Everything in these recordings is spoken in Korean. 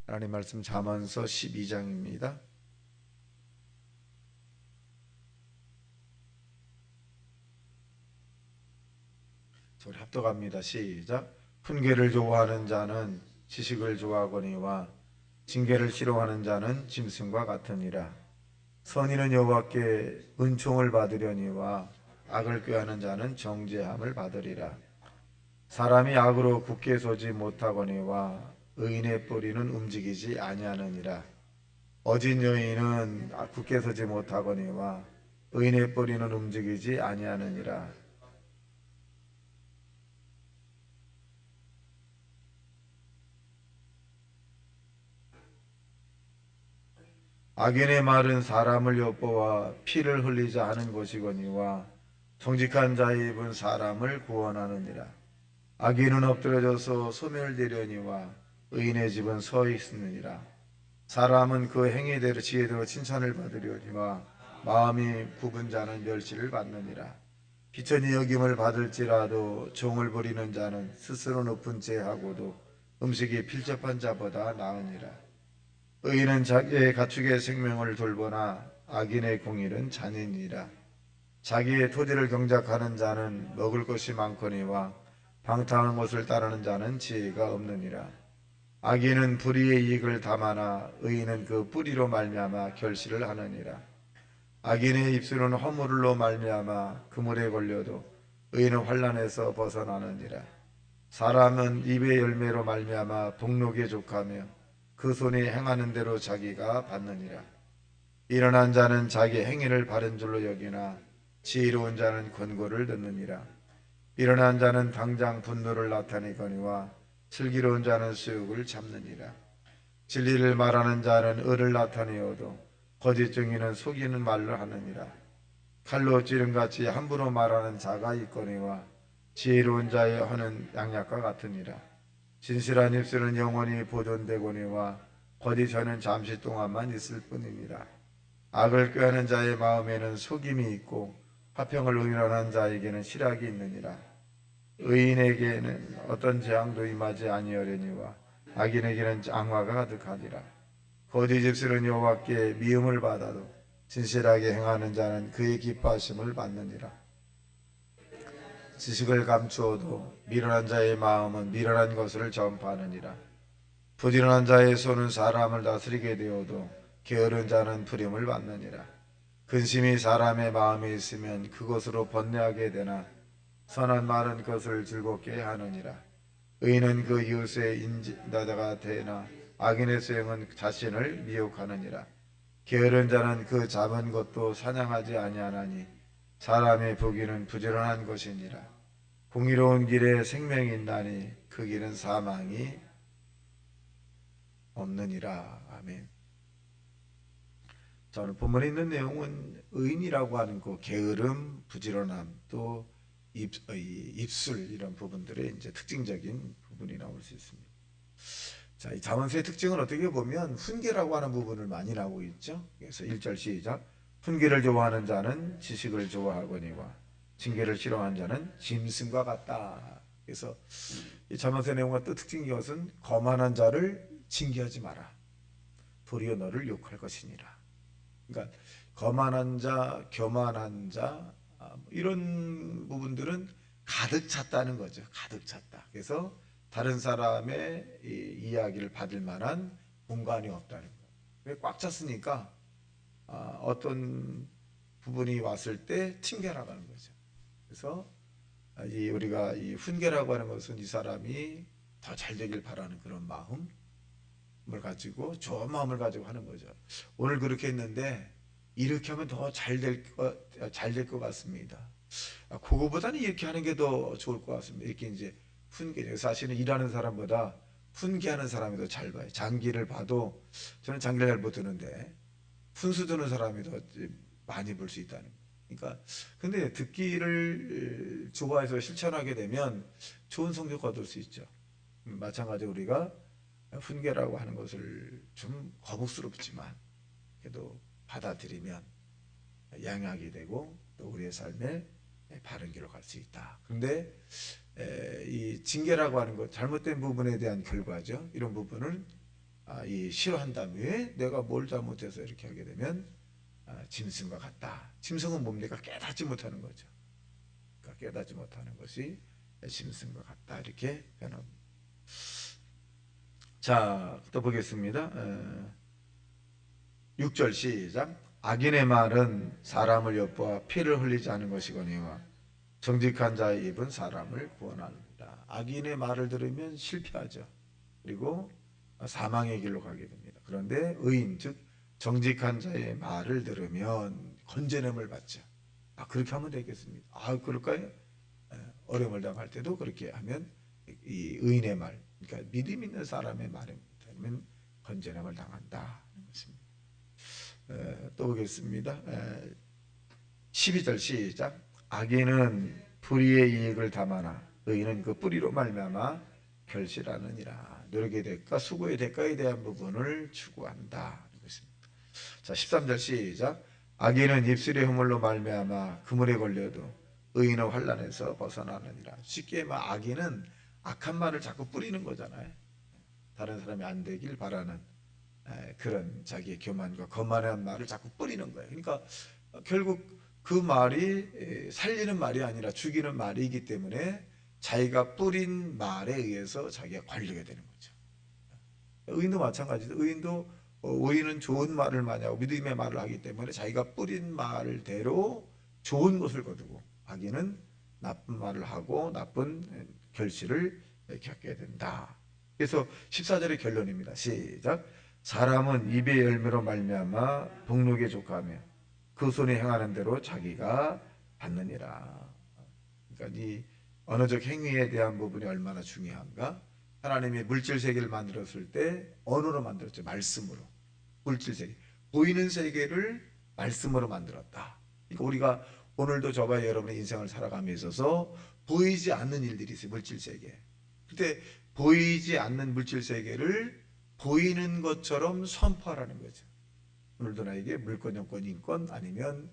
하나님 말씀 잠언서 12장입니다. 우리 합독합니다. 시작. 훈계를 좋아하는 자는 지식을 좋아하거니와 징계를 싫어하는 자는 짐승과 같으니라. 선인은 여호와께 은총을 받으려니와 악을 꾀하는 자는 정죄함을 받으리라. 사람이 악으로 굳게 서지 못하거니와 의인의 뿌리는 움직이지 아니하느니라. 어진 여인은 굳게 서지 못하거니와 의인의 뿌리는 움직이지 아니하느니라. 악인의 말은 사람을 엿보아 피를 흘리자 하는 것이거니와 정직한 자의 입은 사람을 구원하느니라. 악인은 엎드려져서 소멸되려니와 의인의 집은 서 있느니라. 사람은 그 행위대로 지혜대로 칭찬을 받으려니와 마음이 굽은 자는 멸시를 받느니라. 비천히 여김을 받을지라도 종을 부리는 자는 스스로 높은 죄하고도 음식이 필접한 자보다 나으니라. 의인은 자기의 가축의 생명을 돌보나 악인의 공일은 잔인이라. 자기의 토지를 경작하는 자는 먹을 것이 많거니와 방탕한 것을 따르는 자는 지혜가 없느니라. 악인은 불의의 이익을 담아나 의인은 그 뿌리로 말미암아 결실을 하느니라. 악인의 입술은 허물로 말미암아 그물에 걸려도 의인은 환난에서 벗어나느니라. 사람은 입의 열매로 말미암아 복록에 족하며 그 손이 행하는 대로 자기가 받느니라. 일어난 자는 자기 행위를 바른 줄로 여기나 지혜로운 자는 권고를 듣느니라. 일어난 자는 당장 분노를 나타내거니와 슬기로운 자는 수욕을 참느니라. 진리를 말하는 자는 의를 나타내어도 거짓 증인은 속이는 말을 하느니라. 칼로 찌름같이 함부로 말하는 자가 있거니와 지혜로운 자의 하는 양약과 같으니라. 진실한 입술은 영원히 보존되거니와 거짓 혀는 잠시 동안만 있을 뿐이니라. 악을 꾀하는 자의 마음에는 속임이 있고 화평을 의논한 자에게는 실학이 있느니라. 의인에게는 어떤 재앙도 임하지 아니하려니와 악인에게는 장화가 가득하니라. 거짓 입술은 여호와께 미움을 받아도 진실하게 행하는 자는 그의 기뻐하심을 받느니라. 지식을 감추어도 미련한 자의 마음은 미련한 것을 전파하느니라. 부지런한 자의 손은 사람을 다스리게 되어도 게으른 자는 부림을 받느니라. 근심이 사람의 마음에 있으면 그것으로 번뇌하게 되나 선한 말은 그것을 즐겁게 하느니라. 의인은 그 이웃의 인자가 되나 악인의 수행은 자신을 미혹하느니라. 게으른 자는 그 잡은 것도 사냥하지 아니하나니 사람의 부귀는 부지런한 것이니라. 공의로운 길에 생명이 있나니 그 길은 사망이 없느니라. 아멘. 자, 오늘 본문에 있는 내용은 의인이라고 하는 그 게으름, 부지런함, 또 입술 이런 부분들의 이제 특징적인 부분이 나올 수 있습니다. 자, 이 잠언서의 특징은 어떻게 보면 훈계라고 하는 부분을 많이 나오고 있죠. 그래서 1절 시작. 훈계를 좋아하는 자는 지식을 좋아하거니와 징계를 싫어하는 자는 짐승과 같다. 그래서 이 잠언서의 내용과 또 특징인 것은 거만한 자를 징계하지 마라. 도리어 너를 욕할 것이니라. 그러니까 거만한 자, 교만한 자 이런 부분들은 가득 찼다는 거죠. 가득 찼다. 그래서 다른 사람의 이야기를 받을 만한 공간이 없다는 거예요. 꽉 찼으니까 어떤 부분이 왔을 때 튕겨나가는 거죠. 그래서 우리가 이 훈계라고 하는 것은 이 사람이 더 잘 되길 바라는 그런 마음을 가지고 좋은 마음을 가지고 하는 거죠. 오늘 그렇게 했는데 이렇게 하면 더 잘 될 것 같습니다. 그거보다는 이렇게 하는 게 더 좋을 것 같습니다. 이렇게 이제 훈계. 사실은 일하는 사람보다 훈계하는 사람이 더 잘 봐요. 장기를 봐도 저는 장기를 잘 못 드는데 훈수 드는 사람이 더 많이 볼 수 있다는 거예요. 그러니까 근데 듣기를 좋아해서 실천하게 되면 좋은 성적 얻을 수 있죠. 마찬가지로 우리가 훈계라고 하는 것을 좀 거북스럽지만 그래도 받아들이면 양약이 되고 또 우리의 삶에 바른 길로 갈 수 있다. 그런데 이 징계라고 하는 것, 잘못된 부분에 대한 결과죠. 이런 부분을 이 싫어한다면 왜 내가 뭘 잘못해서 이렇게 하게 되면 짐승과 같다. 짐승은 뭡니까? 깨닫지 못하는 거죠. 그러니까 깨닫지 못하는 것이 짐승과 같다. 이렇게 변합니다. 자, 또 보겠습니다. 6절 시작. 악인의 말은 사람을 엿보아 피를 흘리지 않은 것이거니와 정직한 자의 입은 사람을 구원합니다. 악인의 말을 들으면 실패하죠. 그리고 사망의 길로 가게 됩니다. 그런데 의인 즉 정직한 자의 말을 들으면 건져냄을 받죠. 그렇게 하면 되겠습니다. 그럴까요? 어려움을 당할 때도 그렇게 하면 이 의인의 말, 그러니까 믿음 있는 사람의 말에 들으면 건져냄을 당한다. 또 보겠습니다. 12절 시작. 악인은 불의의 이익을 담아나 의인은 그 뿌리로 말미암아 결실하느니라. 노력의 대가, 수고의 대가에 대한 부분을 추구한다. 자, 13절 시작. 악인은 입술의 허물로 말미암아 그물에 걸려도 의인은 환난에서 벗어나느니라. 쉽게 말 악인은 악한 말을 자꾸 뿌리는 거잖아요. 다른 사람이 안 되길 바라는 그런 자기의 교만과 거만한 말을 자꾸 뿌리는 거예요. 그러니까 결국 그 말이 살리는 말이 아니라 죽이는 말이기 때문에 자기가 뿌린 말에 의해서 자기가 관리가 되는 거죠. 의인도 마찬가지죠. 의인은 좋은 말을 많이 하고 믿음의 말을 하기 때문에 자기가 뿌린 말대로 좋은 것을 거두고, 악인은 나쁜 말을 하고 나쁜 결실을 겪게 된다. 그래서 14절의 결론입니다. 시작. 사람은 입의 열매로 말미암아 복록에 족하며 그 손에 행하는 대로 자기가 받느니라. 그러니까 이 언어적 행위에 대한 부분이 얼마나 중요한가? 하나님이 물질 세계를 만들었을 때 언어로 만들었죠. 말씀으로. 물질 세계. 보이는 세계를 말씀으로 만들었다. 그러니까 우리가 오늘도 저와 여러분의 인생을 살아감에 있어서 보이지 않는 일들이 있어요. 물질 세계. 그때 보이지 않는 물질 세계를 보이는 것처럼 선포하라는 거죠. 오늘도 나에게 물권, 영권, 인권 아니면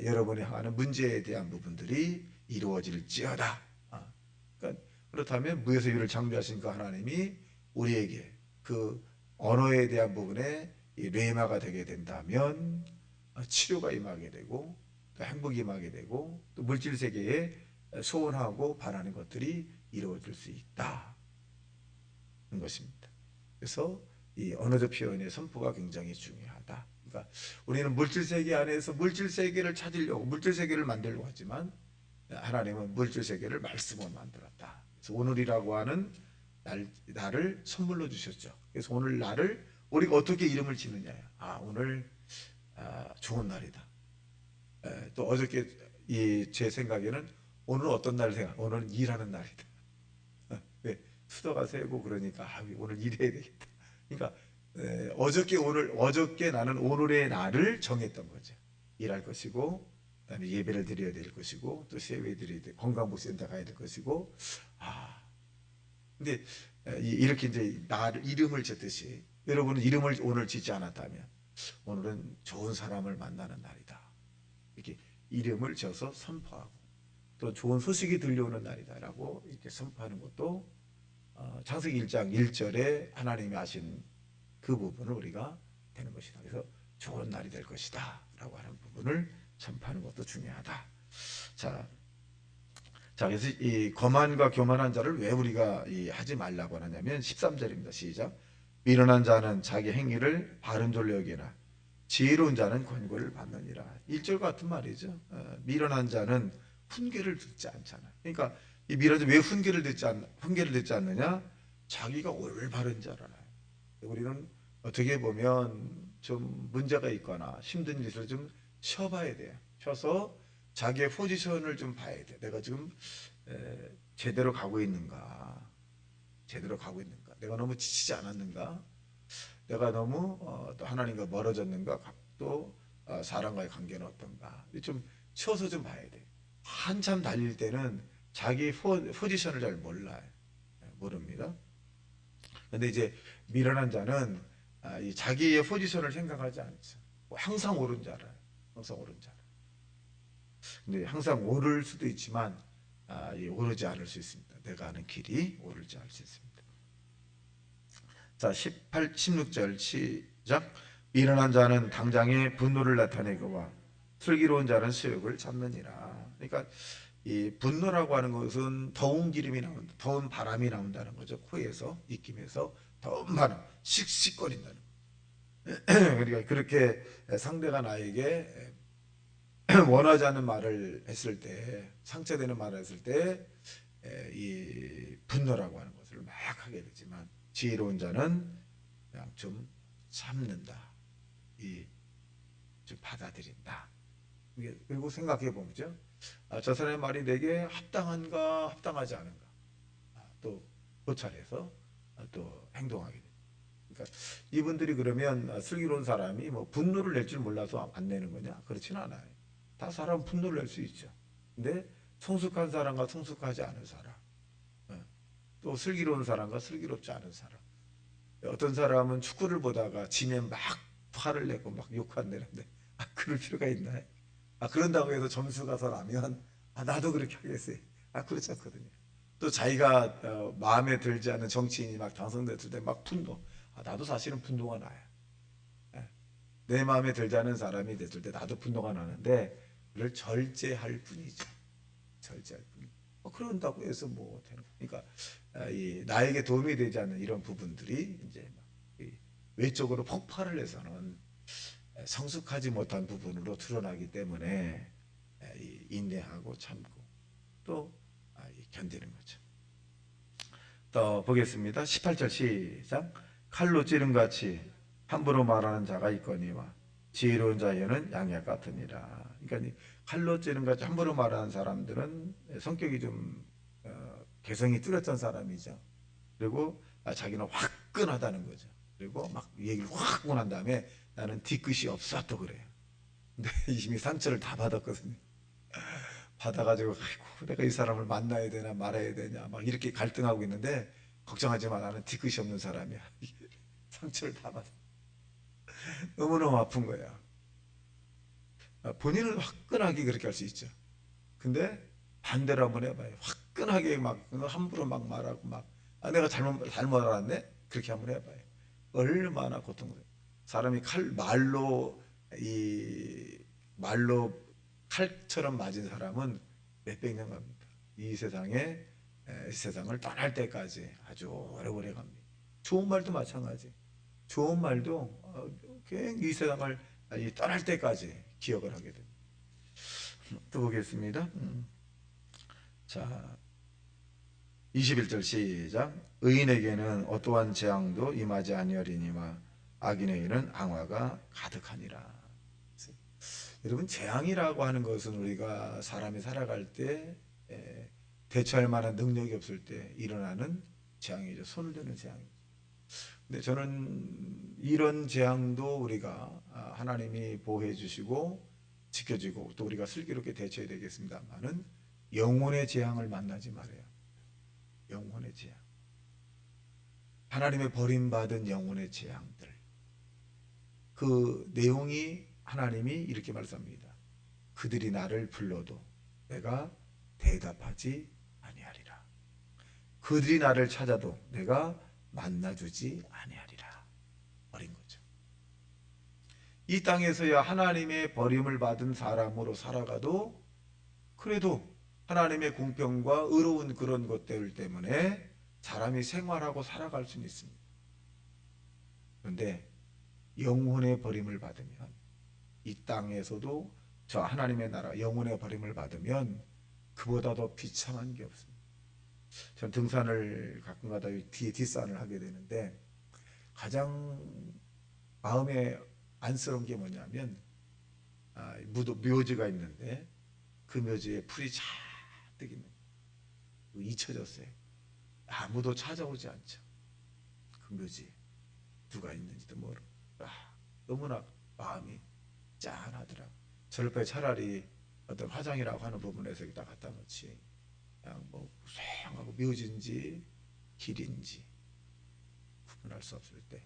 여러분이 향하는 문제에 대한 부분들이 이루어질지어다. 그러니까 그렇다면 무에서 유를 창조하신 그 하나님이 우리에게 그 언어에 대한 부분에 뇌마가 되게 된다면 치료가 임하게 되고 또 행복이 임하게 되고 또 물질 세계에 소원하고 바라는 것들이 이루어질 수 있다는 것입니다. 그래서 이 언어적 표현의 선포가 굉장히 중요하다. 그러니까 우리는 물질 세계 안에서 물질 세계를 찾으려고 물질 세계를 만들려고 하지만 하나님은 물질 세계를 말씀으로 만들었다. 그래서 오늘이라고 하는 나를 선물로 주셨죠. 그래서 오늘 나를 우리가 어떻게 이름을 짓느냐요. 오늘 좋은 날이다. 또 어저께 제 생각에는 오늘 어떤 날을 오늘은 일하는 날이다. 왜 수도가 세고 그러니까 오늘 일해야 되겠다. 그러니까 어저께 나는 오늘의 날을 정했던 거죠. 일할 것이고, 그다음에 예배를 드려야 될 것이고, 또 세배 드려야 될 건강보센터 가야 될 것이고, 근데 이렇게 이제 나를 이름을 짓듯이 여러분은 이름을 오늘 짓지 않았다면 오늘은 좋은 사람을 만나는 날이다. 이렇게 이름을 지어서 선포하고 또 좋은 소식이 들려오는 날이다라고 이렇게 선포하는 것도 창세기 1장 1절에 하나님이 하신 그 부분을 우리가 되는 것이다. 그래서 좋은 날이 될 것이다 라고 하는 부분을 선포하는 것도 중요하다. 자, 그래서 이 거만과 교만한 자를 왜 우리가 하지 말라고 하냐면 13절입니다. 시작. 미련한 자는 자기 행위를 바른 줄로 여기나 지혜로운 자는 권고를 받느니라. 1절 같은 말이죠. 미련한 자는 훈계를 듣지 않잖아요. 그러니까 이 미련한 자 왜 훈계를 듣지 않느냐? 자기가 올바른 자라나요. 우리는 어떻게 보면 좀 문제가 있거나 힘든 일을 좀 쉬어봐야 돼요. 쉬어서 자기의 포지션을 좀 봐야 돼. 내가 지금 제대로 가고 있는가? 내가 너무 지치지 않았는가? 내가 너무 또 하나님과 멀어졌는가? 또 사람과의 관계는 어떤가? 좀 쉬어서 좀 봐야 돼. 한참 달릴 때는 자기 포지션을 잘 몰라요. 모릅니다. 근데 이제 미련한 자는 자기의 포지션을 생각하지 않죠. 항상 옳은 자라요. 항상 옳은 자라. 근데 항상 오를 수도 있지만 오르지 않을 수 있습니다. 내가 아는 길이 오르지 않을 수 있습니다. 자, 16절 시작. 미련한 자는 당장에 분노를 나타내거와 슬기로운 자는 수욕을 참느니라. 그러니까 이 분노라고 하는 것은 더운 기름이 나온다, 더운 바람이 나온다는 거죠. 코에서, 입김에서 더운 바람, 씩씩거린다는 거. 그러니까 그렇게 상대가 나에게 원하지 않는 말을 했을 때, 상처되는 말을 했을 때, 이 분노라고 하는 것을 막 하게 되지만, 지혜로운 자는 그냥 좀 참는다. 좀 받아들인다. 그리고 생각해 보죠. 저 사람의 말이 내게 합당한가, 합당하지 않은가. 또 고찰해서 또 행동하게 됩니다. 그러니까 이분들이 그러면 슬기로운 사람이 뭐 분노를 낼 줄 몰라서 안 내는 거냐? 그렇진 않아요. 다 사람 분노를 낼 수 있죠. 근데 성숙한 사람과 성숙하지 않은 사람, 또 슬기로운 사람과 슬기롭지 않은 사람. 어떤 사람은 축구를 보다가 지면 막 화를 내고 막 욕한다는데 그럴 필요가 있나요? 그런다고 해서 점수가 더 나면 나도 그렇게 하겠어요. 그렇지 않거든요. 또 자기가 마음에 들지 않는 정치인이 막 당선됐을 때 막 분노. 나도 사실은 분노가 나요. 예. 내 마음에 들지 않는 사람이 됐을 때 나도 분노가 나는데 그걸 절제할 뿐이죠. 절제할 뿐. 그런다고 해서 뭐 되는. 그러니까 나에게 도움이 되지 않는 이런 부분들이 이제 막 외적으로 폭발을 해서는 성숙하지 못한 부분으로 드러나기 때문에 인내하고 참고 또 견디는 거죠. 또 보겠습니다. 18절 시작. 칼로 찌름같이 함부로 말하는 자가 있거니와 지혜로운 자에는 양약 같으니라. 그러니까 칼로 찌름같이 함부로 말하는 사람들은 성격이 좀 개성이 뚜렷한 사람이죠. 그리고 자기는 화끈하다는 거죠. 그리고 막 얘기를 확 하고 난 다음에 나는 뒤끝이 없어 또 그래요. 근데 이미 상처를 다 받았거든요. 받아가지고 아이고 내가 이 사람을 만나야 되나 말아야 되냐 막 이렇게 갈등하고 있는데 걱정하지 마 나는 뒤끝이 없는 사람이야. 상처를 다 받아. 너무너무 아픈 거야. 본인은 화끈하게 그렇게 할 수 있죠. 근데 반대로 한번 해봐요. 화끈하게 막 함부로 막 말하고 막 내가 잘못 알았네 그렇게 한번 해봐요. 얼마나 고통스러워. 사람이 말로 칼처럼 맞은 사람은 몇백 년 갑니다. 이 세상을 떠날 때까지 아주 오래오래 갑니다. 좋은 말도 마찬가지. 좋은 말도 이 세상을 떠날 때까지 기억을 하게 됩니다. 또 보겠습니다. 자, 21절 시작. 의인에게는 어떠한 재앙도 임하지 아니하리니와 악인에게는 앙화가 가득하니라. 여러분 재앙이라고 하는 것은 우리가 사람이 살아갈 때 대처할 만한 능력이 없을 때 일어나는 재앙이죠. 손을 드는 재앙이죠. 근데 저는 이런 재앙도 우리가 하나님이 보호해 주시고 지켜주고 또 우리가 슬기롭게 대처해야 되겠습니다만은 영혼의 재앙을 만나지 말아요. 영혼의 재앙. 하나님의 버림받은 영혼의 재앙들. 그 내용이 하나님이 이렇게 말씀합니다. 그들이 나를 불러도 내가 대답하지 아니하리라. 그들이 나를 찾아도 내가 만나주지 아니하리라. 버린 거죠. 이 땅에서야 하나님의 버림을 받은 사람으로 살아가도 그래도 하나님의 공평과 의로운 그런 것들 때문에 사람이 생활하고 살아갈 수는 있습니다. 그런데 영혼의 버림을 받으면 이 땅에서도 저 하나님의 나라 영혼의 버림을 받으면 그보다 더 비참한 게 없습니다. 전 등산을 가끔가다 뒷산을 하게 되는데 가장 마음에 안쓰러운 게 뭐냐면 묘지가 있는데 그 묘지에 풀이 잔뜩 있는 잊혀졌어요. 아무도 찾아오지 않죠. 그 묘지에 누가 있는지도 모르고 너무나 마음이 짠하더라고. 저럴 바에 차라리 어떤 화장이라고 하는 부분에서 딱 갖다 놓지. 그냥 뭐 소양하고 묘지인지 길인지 구분할 수 없을 때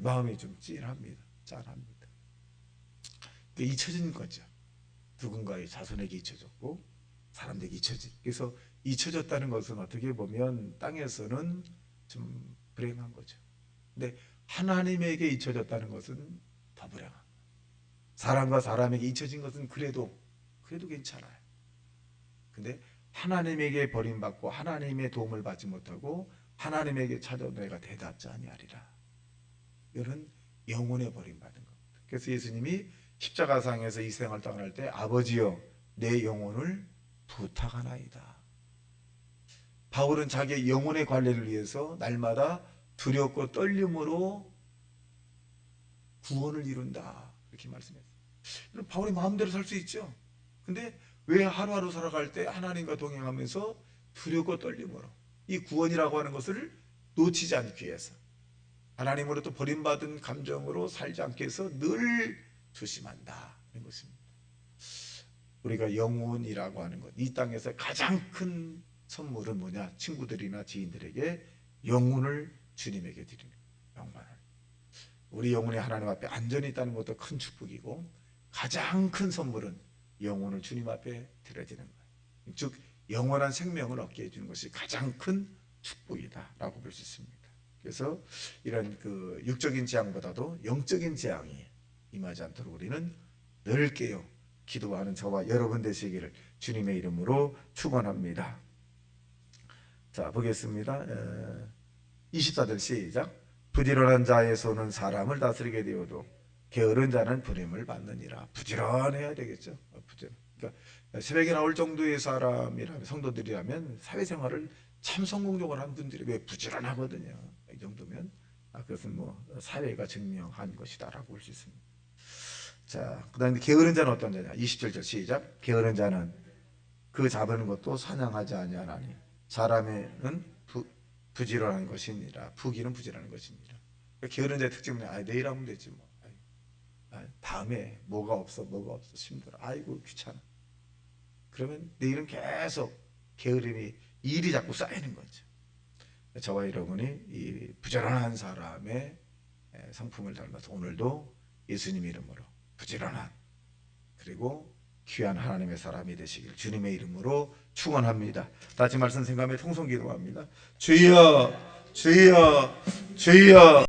마음이 좀 찐합니다. 짠합니다. 잊혀진 거죠. 누군가의 자손에게 잊혀졌고 사람들에게 잊혀진. 그래서 잊혀졌다는 것은 어떻게 보면 땅에서는 좀 불행한 거죠. 근데 하나님에게 잊혀졌다는 것은 더 불행한 거예요. 사람과 사람에게 잊혀진 것은 그래도 괜찮아요. 근데 하나님에게 버림받고 하나님의 도움을 받지 못하고 하나님에게 찾아온 내가 대답지 아니하리라. 이런 영혼의 버림받은 겁니다. 그래서 예수님이 십자가상에서 이 생을 떠날 때 아버지여 내 영혼을 부탁하나이다. 바울은 자기의 영혼의 관리를 위해서 날마다 두렵고 떨림으로 구원을 이룬다. 이렇게 말씀했어요. 바울이 마음대로 살 수 있죠. 근데 왜 하루하루 살아갈 때 하나님과 동행하면서 두렵고 떨림으로 이 구원이라고 하는 것을 놓치지 않기 위해서 하나님으로부터 버림받은 감정으로 살지 않게 해서 늘 조심한다. 이런 것입니다. 우리가 영혼이라고 하는 것, 이 땅에서 가장 큰 선물은 뭐냐? 친구들이나 지인들에게 영혼을 주님에게 드리는 영혼을. 우리 영혼이 하나님 앞에 안전히 있다는 것도 큰 축복이고 가장 큰 선물은 영혼을 주님 앞에 드려지는 거예요. 즉 영원한 생명을 얻게 해주는 것이 가장 큰 축복이다라고 볼 수 있습니다. 그래서 이런 그 육적인 재앙보다도 영적인 재앙이 임하지 않도록 우리는 늘 깨어 기도하는 저와 여러분 되시기를 주님의 이름으로 축원합니다. 자, 보겠습니다. 24절 시작. 부지런한 자의 손은 사람을 다스리게 되어도 게으른 자는 부림을 받느니라. 부지런해야 되겠죠. 그러니까 새벽에 나올 정도의 사람이라면, 성도들이라면 사회생활을 참 성공적으로 한 분들이 왜 부지런하거든요. 이 정도면 그것은 뭐 사회가 증명한 것이다라고 볼 수 있습니다. 자, 그 다음에 게으른 자는 어떤 자냐? 27절 시작. 게으른 자는 그 잡은 것도 사냥하지 아니하나니 사람에는 부지런한 것이니라. 부기는 부지런한 것이니라. 게으른 자의 특징은 내일 하면 되지 뭐. 다음에 뭐가 없어 힘들어. 아이고 귀찮아. 그러면 내일은 계속 게으름이 일이 자꾸 쌓이는 거죠. 저와 여러분이 이 부지런한 사람의 성품을 닮아서 오늘도 예수님 이름으로 부지런한 그리고 귀한 하나님의 사람이 되시길 주님의 이름으로 축원합니다. 다시 말씀 생각하며 통성 기도합니다. 주여 주여 주여